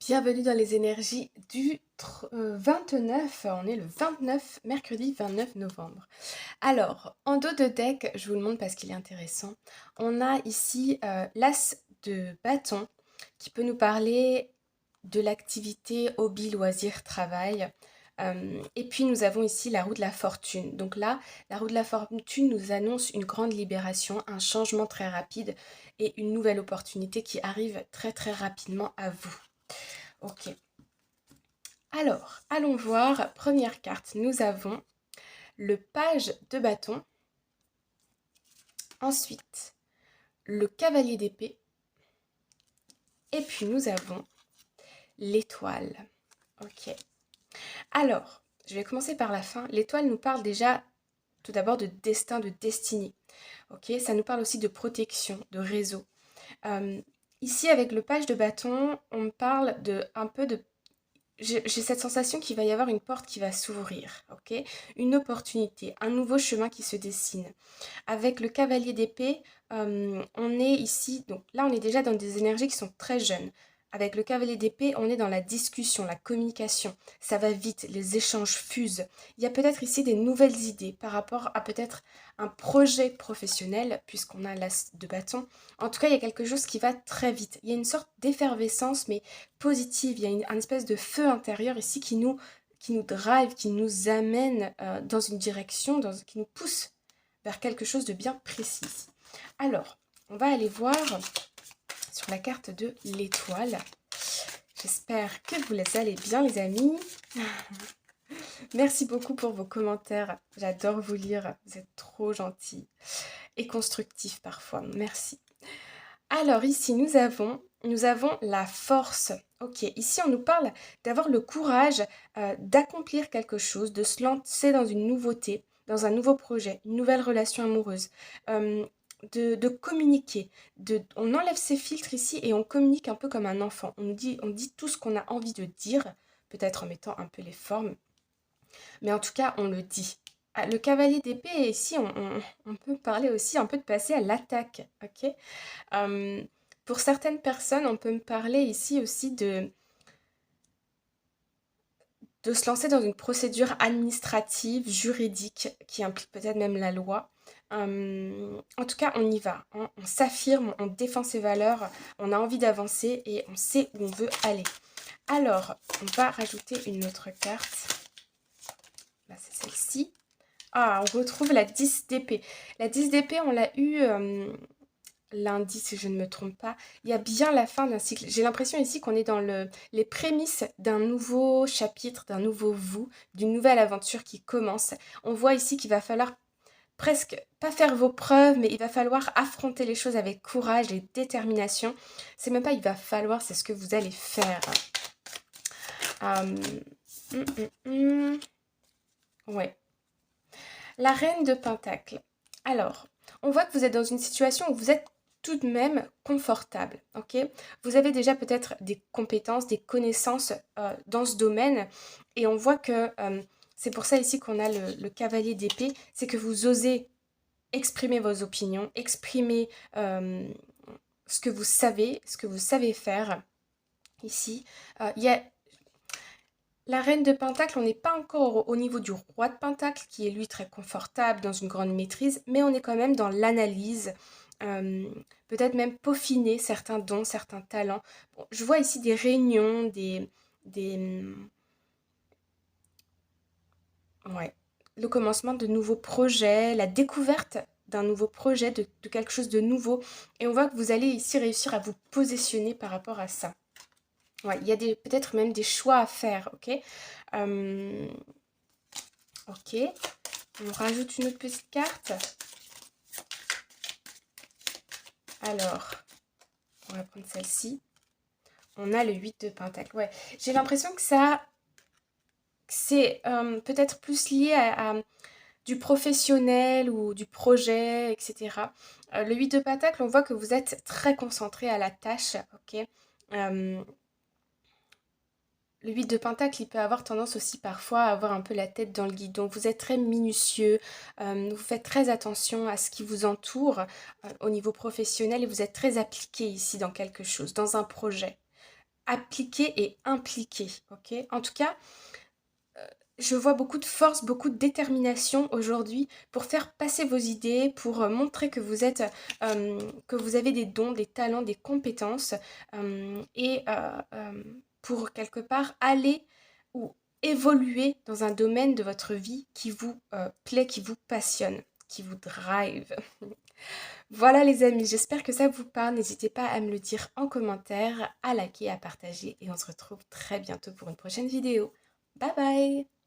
Bienvenue dans les énergies du 29, on est le 29, mercredi 29 novembre. Alors, en dos de deck, je vous le montre parce qu'il est intéressant, on a ici l'as de bâton qui peut nous parler de l'activité, hobby, loisir, travail. Et puis nous avons ici la roue de la fortune. Donc là, la roue de la fortune nous annonce une grande libération, un changement très rapide et une nouvelle opportunité qui arrive très très rapidement à vous. Ok, alors allons voir. Première carte, nous avons le page de bâton, ensuite le cavalier d'épée, et puis nous avons l'étoile. Ok, alors je vais commencer par la fin. L'étoile nous parle déjà tout d'abord de destin, de destinée. Ok, ça nous parle aussi de protection, de réseau. Euh, Ici avec le page de bâton, on me parle de un peu de j'ai cette sensation qu'il va y avoir une porte qui va s'ouvrir, ok? Une opportunité, un nouveau chemin qui se dessine. Avec le cavalier d'épée, on est ici, donc là on est déjà dans des énergies qui sont très jeunes. Avec le cavalier d'épée, on est dans la discussion, la communication. Ça va vite, les échanges fusent. Il y a peut-être ici des nouvelles idées par rapport à peut-être un projet professionnel, puisqu'on a l'as de bâton. En tout cas, il y a quelque chose qui va très vite. Il y a une sorte d'effervescence, mais positive. Il y a un espèce de feu intérieur ici qui nous drive, qui nous amène dans une direction, qui nous pousse vers quelque chose de bien précis. Alors, on va aller voir sur la carte de l'étoile. J'espère que vous allez bien, les amis. Merci beaucoup pour vos commentaires. J'adore vous lire. Vous êtes trop gentils et constructifs parfois. Merci. Alors ici, nous avons la force. Ok, ici on nous parle d'avoir le courage d'accomplir quelque chose, de se lancer dans une nouveauté, dans un nouveau projet, une nouvelle relation amoureuse, euh, de communiquer. On enlève ses filtres ici et on communique un peu comme un enfant. On dit tout ce qu'on a envie de dire, peut-être en mettant un peu les formes, mais en tout cas on le dit. Ah, le cavalier d'épée, ici on peut parler aussi un peu de passer à l'attaque, ok. euh, pour certaines personnes, on peut me parler ici aussi de se lancer dans une procédure administrative, juridique, qui implique peut-être même la loi. En tout cas, on y va, hein. On s'affirme, on défend ses valeurs, on a envie d'avancer et on sait où on veut aller. Alors, on va rajouter une autre carte. Là, c'est celle-ci. Ah, on retrouve la 10 d'épée. La 10 d'épée, on l'a eu lundi, si je ne me trompe pas. Il y a bien la fin d'un cycle. J'ai l'impression ici qu'on est dans les prémices d'un nouveau chapitre, d'un nouveau vous, d'une nouvelle aventure qui commence. On voit ici qu'il va falloir presque pas faire vos preuves, mais il va falloir affronter les choses avec courage et détermination. C'est même pas il va falloir, c'est ce que vous allez faire. Euh, hum, Ouais. La reine de Pentacle. Alors, on voit que vous êtes dans une situation où vous êtes tout de même confortable, ok? Vous avez déjà peut-être des compétences, des connaissances dans ce domaine et on voit que c'est pour ça ici qu'on a le cavalier d'épée, c'est que vous osez exprimer vos opinions, exprimer ce que vous savez faire ici. Il y a la reine de Pentacle, on n'est pas encore au niveau du roi de Pentacle, qui est lui très confortable, dans une grande maîtrise, mais on est quand même dans l'analyse, euh, peut-être même peaufiner certains dons, certains talents. Bon, je vois ici des réunions, des, ouais, le commencement de nouveaux projets, la découverte d'un nouveau projet, de quelque chose de nouveau. Et on voit que vous allez ici réussir à vous positionner par rapport à ça. Ouais, il y a peut-être même des choix à faire, ok. Euh, ok. On rajoute une autre petite carte. Alors, on va prendre celle-ci. On a le 8 de Pentacle. Ouais, j'ai l'impression que c'est peut-être plus lié à du professionnel ou du projet, etc. Le 8 de Pentacle, on voit que vous êtes très concentré à la tâche, ok. Euh, Le 8 de Pentacle, il peut avoir tendance aussi parfois à avoir un peu la tête dans le guidon. Vous êtes très minutieux, vous faites très attention à ce qui vous entoure au niveau professionnel et vous êtes très appliqué ici dans quelque chose, dans un projet. appliquer et impliquer, ok? En tout cas, je vois beaucoup de force, beaucoup de détermination aujourd'hui pour faire passer vos idées, pour montrer que vous êtes, que vous avez des dons, des talents, des compétences, et pour quelque part aller ou évoluer dans un domaine de votre vie qui vous plaît, qui vous passionne, qui vous drive. Voilà les amis, j'espère que ça vous parle. N'hésitez pas à me le dire en commentaire, à liker, à partager et on se retrouve très bientôt pour une prochaine vidéo. Bye bye!